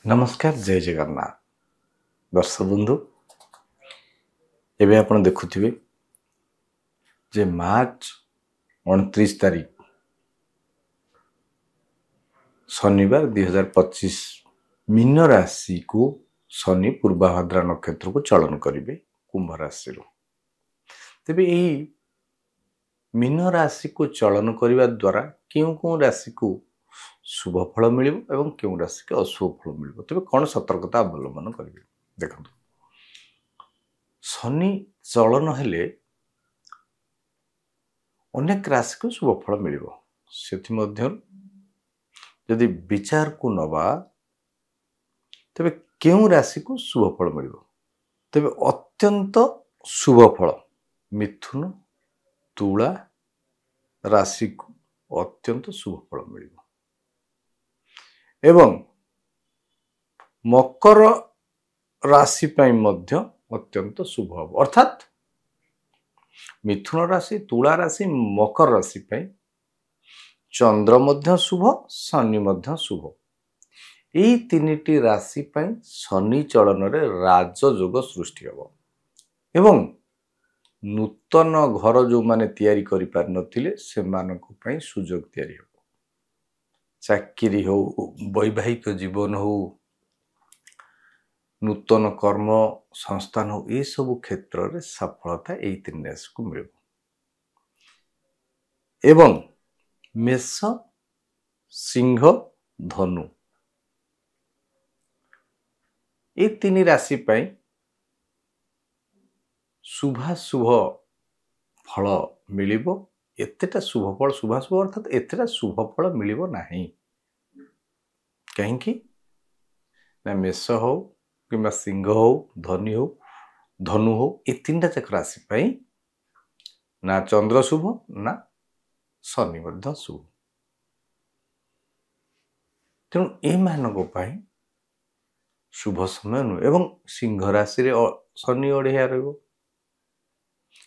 नमस्कार जय जगन्नाथ दर्शक बंधु एवं आप देखुवे जे मार्च 29 तारीख शनिवार 2025 मीन राशि को शनि पूर्वाभाद्रा नक्षत्र को चलन करेंगे कुंभ राशि तेबे यही मीन राशि को चलन करने द्वारा क्यों राशि को शुभ फल मिल एवं क्यों राशि के अशुभ फल मिल तेज कौन सतर्कता अवलंबन करेंगे देखो शनि चलन हेले अनेक राशि को शुभ फल मिल यदि विचार को नवा तेबे क्यों राशि को शुभ फल मिल तेबे अत्यंत शुभ फल मिथुन तुला राशि को अत्यंत शुभ फल मिल एवं मकर राशि पाई मध्य अत्यंत शुभ हम अर्थात मिथुन राशि तुला राशि मकर राशि पाई चंद्र मध्य शुभ शनि मध्य शुभ यही तीनिटी राशि पाई शनि चलन रे राजयोग सृष्टि हम एवं नूतन घर जो माने तैयारी करि पार नथिले से मानको पाई सुयोग तैयारी हो चाकरी हो वैवाहिक जीवन हो नूतन कर्म संस्थान हो ये सब क्षेत्र रे सफलता यही तीन राशि को मिल एवं मेष सिंह धनु ये तीन राशि पाई शुभाशुभ फल मिलिबो एतेटा शुभ फल शुभाशुभ अर्थात एतेटा शुभ फल मिलिबो नाही कहीं ना मेष हो कि सिंह हो धनु हो ये तीन जाक राशि पाई ना चंद्र शुभ ना शनि मध्य शुभ तेणु ए मानक पाई शुभ समय नु एवं सिंह राशि रे शनि ओढ़िया रहिबो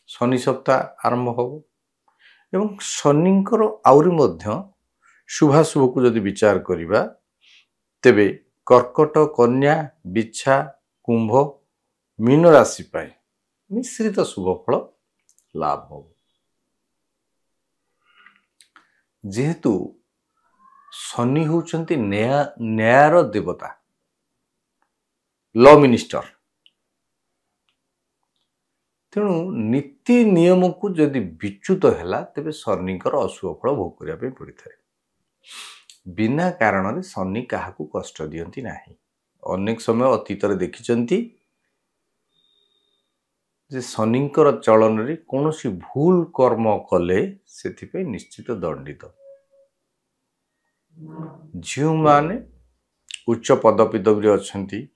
शनि सप्ताह आरंभ हो एवं शनिंकर आउरी मध्य शुभाशुभ को जदि विचार करिबा तेबे कर्कट कन्या बिच्छा कुंभ मीन राशि पाई मिश्रित शुभ फल लाभ हो जेहेतु शनि होचंती न्यायर देवता लॉ मिनिस्टर तेणु नीति नियम को जदि विच्युत है तेबे शनिकर अशुभ फल भोग करने पड़ी था बिना कारण रे शनि क्या कष्ट दियंती नाही अनेक समय अतीत देखिचंती जे शनिकर चलन रे कौनसी भूल कर्म कले से निश्चित दंडित जो माने उच्च पदपदवी अच्छी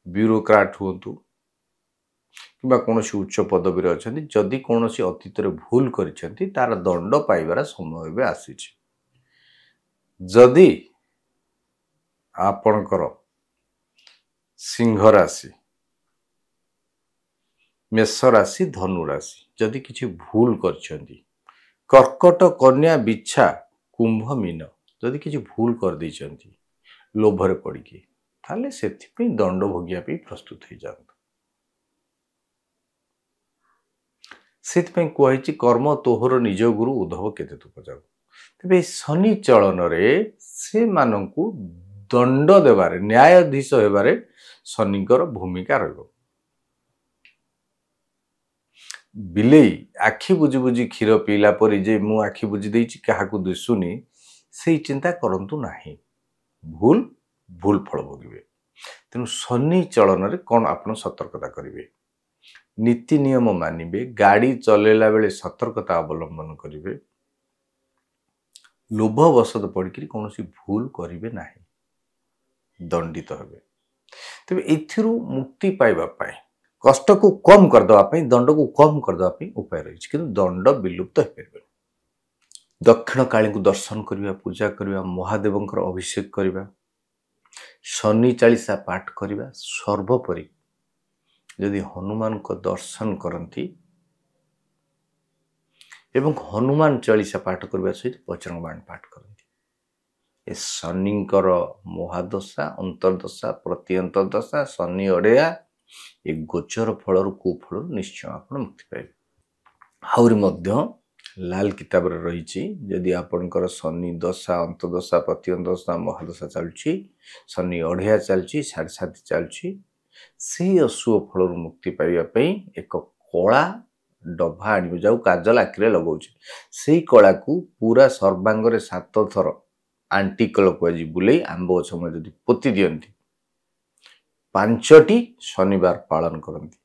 ब्यूरोक्राट हुंतु कि कौन उच्च पदवी अच्छा जदि कौन अतीत भूल करिसेंती तार दंड पाइबार समय भी आसी जदि आपणकर सिंह राशि मेष राशि धनु राशि जदि किछि भूल करिसेंती कर्कट कन्या बिच्छा कुंभ मीन जदि किछि भूल कर दैछंती लोभरे पड़िकी ताले सेथिपई दंड भोगिया पे प्रस्तुत हो जात सेथिपई कहैछि कर्म तोहर निज गुरु उद्धव केते तू पजाऊ तेबे शनि चलन रे से माननकु दंड देबारे न्यायाधीश हेबारे शनिकर भूमिका रहबो बिलेई आखि बुझी बुझी क्षीर पीला परी जे मु आखि बुझी देछि काहाकू दिसुनी सेही चिंता करंतु नाही भूल भूल फल भोगिबे तेनु शनि चलन रे कोन आपण सतर्कता करिवे नीति नियम मानिबे गाड़ी चलेला बेले सतर्कता अवलंबन करिवे लोभ वशत पड़की कौन भूल करेंगे ना दंडित हेबे तेबे एथिरु मुक्ति पाइबा पाई कष्ट को कम करदे दंड को कम करदे उपाय रही कि दंड विलुप्त हो पारे दक्षिण काली को दर्शन करवा पूजा करवा महादेवंकर अभिषेक करवा शनि चालीसा पाठ करवा सर्वोपरि यदि हनुमान को दर्शन करती एवं हनुमान चालीसा पाठ करने सहित बजरंग बाण पाठ करती ଏ ଶନିଙ୍କର ମହାଦଶା ଅନ୍ତର୍ଦଶା ପ୍ରତି ଅନ୍ତର୍ଦଶା ଶନି ଅଡେୟା ଏ ଗୋଚର ଫଳରୁ କୁଫଳରୁ ନିଶ୍ଚୟ ଆପଣ ମୁକ୍ତି ପାଇବେ। ଆହୁରି ମଧ୍ୟ ଲାଲ କିତାବରେ ରହିଛି ଯଦି ଆପଣଙ୍କର ଶନି ଦଶା ଅନ୍ତର୍ଦଶା ପ୍ରତି ଅନ୍ତର୍ଦଶା ମହାଦଶା ଚାଲୁଛି ଶନି ଅଢେୟା ଚାଲୁଛି 7.5 ଚାଲୁଛି ସେହି ଅଶୁଭ ଫଳରୁ ମୁକ୍ତି ପାଇବା ପାଇଁ ଏକ କଳା ଡଭା ଆଣିବ ଯାଉ କାଜଲ ଆଖିରେ ଲଗାଉଛି ସେଇ କଳାକୁ ପୁରା ସର୍ବାଙ୍ଗରେ 7 ଥର ଆଣ୍ଟି କ୍ଲକୱାଇଜ ବୁଲେଇ ଆମ୍ବ ଗଛ ମୂଳେ ଯଦି ପୋତି ଦିଅନ୍ତି 5ଟି ଶନିବାର ପାଳନ କରନ୍ତି।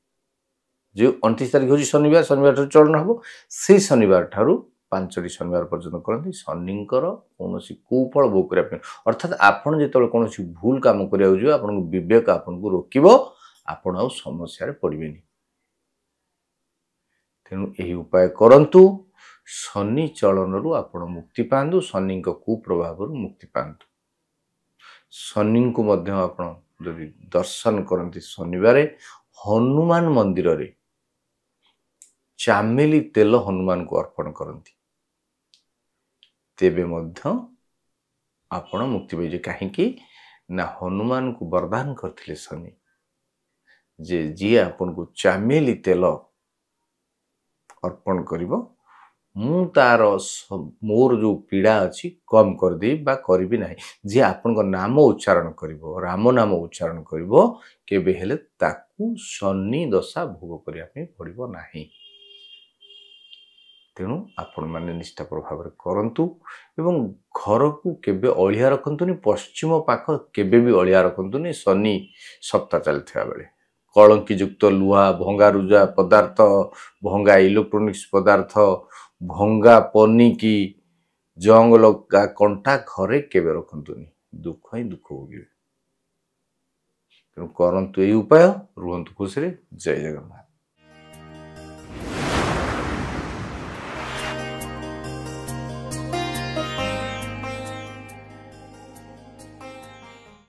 जो 29 तारिख हूँ शनिवार शनिवार चलन हम से शनिवार ठारू 5टी शनिवार पर्यटन करती शनिंकर कौन कुफल भोग करने अर्थात आपड़ जो कौन भूल कम कराया आप विवेक आपन को रोकब आपण आ समस्या पड़े तेणु यही उपाय करंतु शनि चलन रु आपण मुक्ति पांतु शनि कुप्रभाव मुक्ति पांतु शनि को मध्य आपण यदि दर्शन करती शनिवार हनुमान मंदिर रे चामेली तेल हनुमान को अर्पण करती तेबे मध्य आपण मुक्ति पाइजे कहीं ना हनुमान को वरदान करथिले शनि जे जी आपन को चामेली तेल अर्पण करिवो मु तार मोर जो पीड़ा अच्छी कम कर दे बा करिबी नाही जे आपन को नाम उच्चारण करिवो राम नाम उच्चारण करिवो केबे हेले ताकू शनि दशा भोग करिया पे पड़िबो नाही। तेणु आपण माने निष्ठा प्रभाव करंतु एवं घर को केबे अलिया रखंतुनी पश्चिम पाख केबे भी अलिया रखंतुनी शनि सप्ताह चलथिया बेले कलंकी युक्त लुहा भंगा रुजा पदार्थ भंगा इलेक्ट्रोनिक्स पदार्थ भंगा पनिकी जंग लगा कंटा घरे केबे रखंतुनी दुख ही दुख होगी। तेणु करंतु ए उपाय रुहंतु खुशी रे। जय जगन्नाथ।